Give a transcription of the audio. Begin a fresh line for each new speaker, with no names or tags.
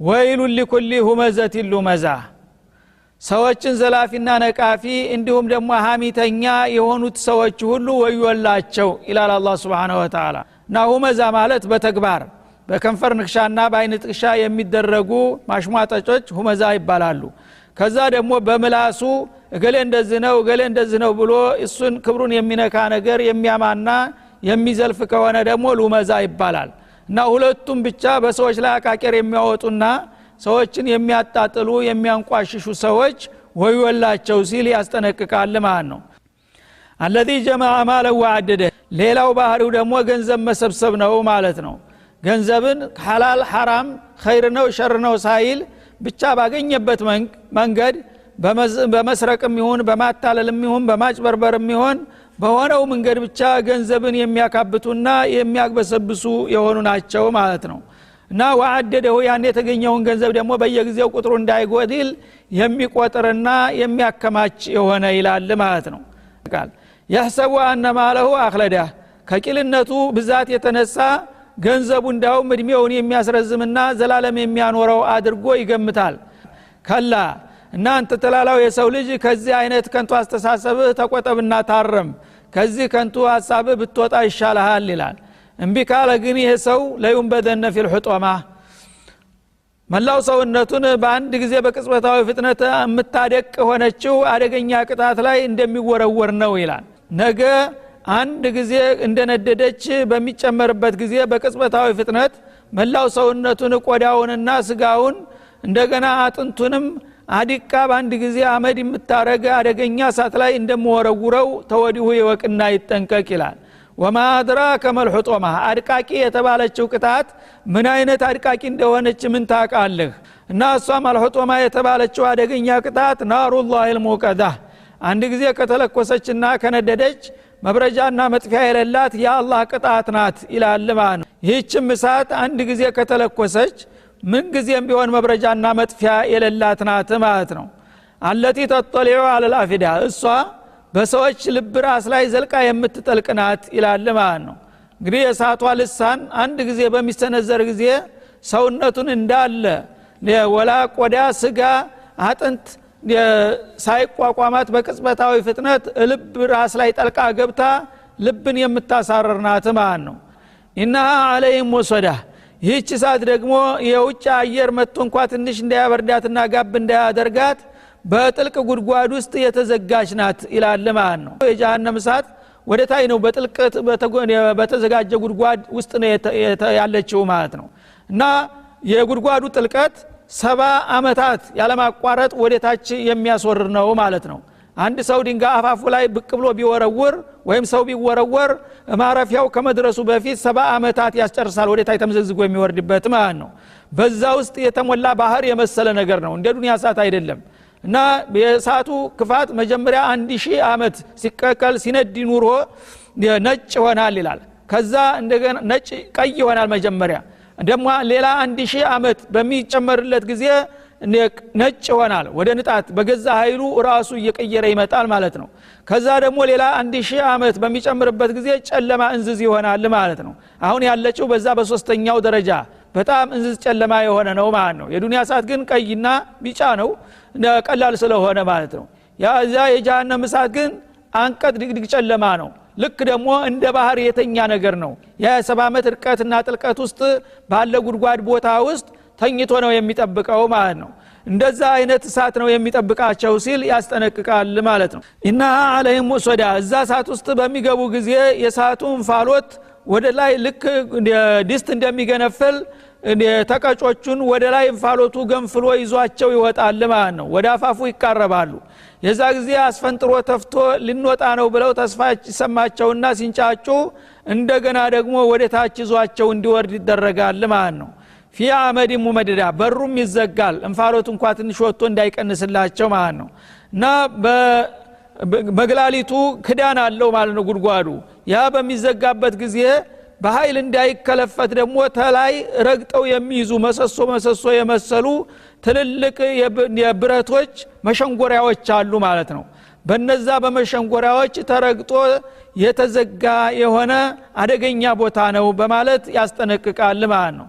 ወይሉ ለኩል ሁመዘት ሉመዛ ሰዎችን ዘላፊና ነቃፊ እንዲሁም ደግሞ ሐሚተኛ የሆኑት ሰዎች ሁሉ ወዮላቸው ኢላላ አላህ Subhanahu Wa Ta'ala እና ሁመዛ ማለት በተግባር በከንፈር ንክሻና በአይን ጥቅሻ የሚደረጉ ማሽሟጠጮች ሁመዛ ይባላሉ ከዛ ደግሞ በመላሱ እገሌ እንደዚህ ነው ብሎ እሱን ክብሩን የሚነካ ነገር የሚያማና የሚዘልፍ ከሆነ ደግሞ ሉመዛ ይባላል እና ሁለቱም ብቻ በሰዎች ላይ አቃቀር የሚያወጡና ሰዎችን የሚያጣጥሉ የሚያንቋሽሹ ሰዎች ወዮላቸው ሲል ያስጠነቅቃል ማለት ነው الذي جمع مالا وعدده ሌላው ባህሪው ደግሞ ገንዘብ መሰብሰብ ነው ማለት ነው ገንዘብን ሐላል ሐራም ኸይር ነው ሸር ነው ሳይል ብቻ ባገኘበት መንገድ በመስረቅም ይሁን በማታለልም ይሁን በማጭበርበርም ይሁን በሆነው መንገድ ብቻ ገንዘብን የሚያካብቱና የሚያግበሰብሱ የሆኑ ናቸው ማለት ነው እና ወአደደው ያን የተገኘውን ገንዘብ ደግሞ በየጊዜው ቁጥሩ እንዳይጎድል የሚቆጥርና የሚያከማች የሆነ ይላል ማለት ነው ቃል يحسب ان ماله اخلده ከቂልነቱ ብዛት የተነሳ ገንዘቡ እንዳውም እድሜውን የሚያስረዝምና ዘላለም የሚያኖረው አድርጎ ይገምታል ከላ እናንተ ተላላው የሰው ልጅ ከዚህ አይነት ከንቱ አስተሳሰብ ተቆጠብና ታረም ከዚህ ከንቱ ሐሳብ ብትወጣ ይሻላል ይላል እንቢ ካለ ግን ይሄ ሰው ለዩንበደነ ፊል ሑጦማ መላው ሰውነቱን በአንድ ጊዜ በቅጽበታዊ ፍጥነት የምታደቅ ሆነችው አደገኛ ቅጣት ላይ እንደሚወረወር ነው ይላል ነገ አንድ ጊዜ እንደነደደች በሚጨመርበት ጊዜ በቅጽበታዊ ፍጥነት መላው ሰውነቱን ቆዳውንና ስጋውን እንደገና አጥንቱንም አዲቃ በአንድ ጊዜ አመድ የምታረግ አደገኛ እሳት ላይ እንደሚወረውረው ተወዲሁ ይወቅና ይጠንቀቅ ይላል ወማ አድራከ መልሁጦማ አድቃቂ የተባለችው ቅጣት ምን አይነት አድቃቂ እንደሆነች ምን ታውቃለህ እና እሷ መልሁጦማ የተባለችው አደገኛ ቅጣት ናሩላሂል ሙቀዳ አንድ ጊዜ ከተለኮሰችና ከነደደች መብረጃና መጥፊያ የሌላት የአላህ ቅጣት ናት ይላል ማለት ነው ይህችም እሳት አንድ ጊዜ ከተለኮሰች ምን ጊዜም ቢሆን መብረጃና መጥፊያ የሌላት ናት ማለት ነው አለቲ ተጠሊዑ አለል አፊዳ እሷ በሰዎች ልብ ራስ ላይ ዘልቃ የምትጠልቅናት ይላል ማለት ነው እንግዲህ የእሳቷ ልሳን አንድ ጊዜ በሚሰነዘር ጊዜ ሰውነቱን እንዳለ ወላ ቆዳ ስጋ አጥንት ሳይቋቋማት በቅጽበታዊ ፍጥነት ልብ ራስ ላይ ጠልቃ ገብታ ልብን የምታሳረርናት ማለት ነው ኢነሃ አለይሂም ወሰዳ ይህች እሳት ደግሞ የውጭ አየር መጥቶ እንኳን ትንሽ እንዳያበርዳትና ጋብ እንዳያደርጋት በጥልቅ ጉድጓድ ውስጥ የተዘጋች ናት ይላል ማለት ነው የጀሃነም እሳት ወደ ታይ ነው በጥልቀት በተዘጋጀ ጉድጓድ ውስጥ ነው ያለችው ማለት ነው እና የጉድጓዱ ጥልቀት 70 አመታት ያለማቋረጥ ወደ ታች የሚያስወርድ ነው ማለት ነው አንድ ሰው ድንጋይ አፋፉ ላይ ብቅ ብሎ ቢወረወር ወይም ሰው ቢወረወር ማረፊያው ከመድረሱ በፊት 70 አመታት ያስጨርሳል ወደ ታይ ተመዘዝጎ የሚወርድበት ማለት ነው በዛ ውስጥ የተሞላ ባህር የመሰለ ነገር ነው እንደ ዱንያ እሳት አይደለም እና የእሳቱ ክፋት መጀመሪያ 1000 አመት ሲቀቀል ሲነድ ኑሮ ነጭ ሆናል ይላል ከዛ እንደገና ነጭ ቀይ ይሆናል መጀመሪያ ደግሞ ሌላ 1000 አመት በሚጨመርለት ጊዜ ነጭ ሆናል ወደ ንጣት በገዛ ኃይሉ ራሱ እየቀየረ ይመጣል ማለት ነው ከዛ ደግሞ ሌላ 1000 አመት በሚጨምርበት ጊዜ ጨለማ እንዝዝ ይሆናል ማለት ነው አሁን ያለችው በዛ በሶስተኛው ደረጃ በጣም እንዝዝ ጨለማ የሆነ ነው ማለት ነው የዱንያ እሳት ግን ቀይና ቢጫ ነው ቀላል ስለሆነ ማለት ነው ያዛ የጀሃነም እሳት ግን አንቀጥ ድግድግ ጨለማ ነው ልክ ደግሞ እንደ ባህር የተኛ ነገር ነው የ70 አመት ርቀትና ጥልቀት ውስጥ ባለ ጉድጓድ ቦታ ውስጥ ተኝቶ ነው የሚጠብቀው ማለት ነው እንደዛ አይነት እሳት ነው የሚጠብቃቸው ሲል ያስጠነቅቃል ማለት ነው ኢነሃ አለይሂም ወሰዳ እዛ እሳት ውስጥ በሚገቡ ጊዜ የእሳቱን ፋሎት ወደ ላይ ልክ ድስት እንደሚገነፍል ተቀጮቹን ወደ ላይ እንፋሎቱ ገንፍሎ ይዟቸው ይወጣል ማለት ነው ወደ አፋፉ ይቃረባሉ የዛ ጊዜ አስፈንጥሮ ተፍቶ ልንወጣ ነው ብለው ተስፋ ይሰማቸውና ሲንጫጩ እንደገና ደግሞ ወደ ታች ይዟቸው እንዲወርድ ይደረጋል ማለት ነው ፊ አመድ ሙመደዳ በሩም ይዘጋል እንፋሎቱ እንኳን ትንሽ ወጥቶ እንዳይቀንስላቸው ማለት ነው እና በግላሊቱ ክዳን አለው ማለት ነው ጉድጓዱ ያ በሚዘጋበት ጊዜ በኃይል እንዳይከለፈት ደግሞ ተላይ ረግጠው የሚይዙ መሰሶ የመሰሉ ትልልቅ የብረቶች መሸንጎሪያዎች አሉ ማለት ነው በነዛ በመሸንጎሪያዎች ተረግጦ የተዘጋ የሆነ አደገኛ ቦታ ነው በማለት ያስጠነቅቃል ማለት ነው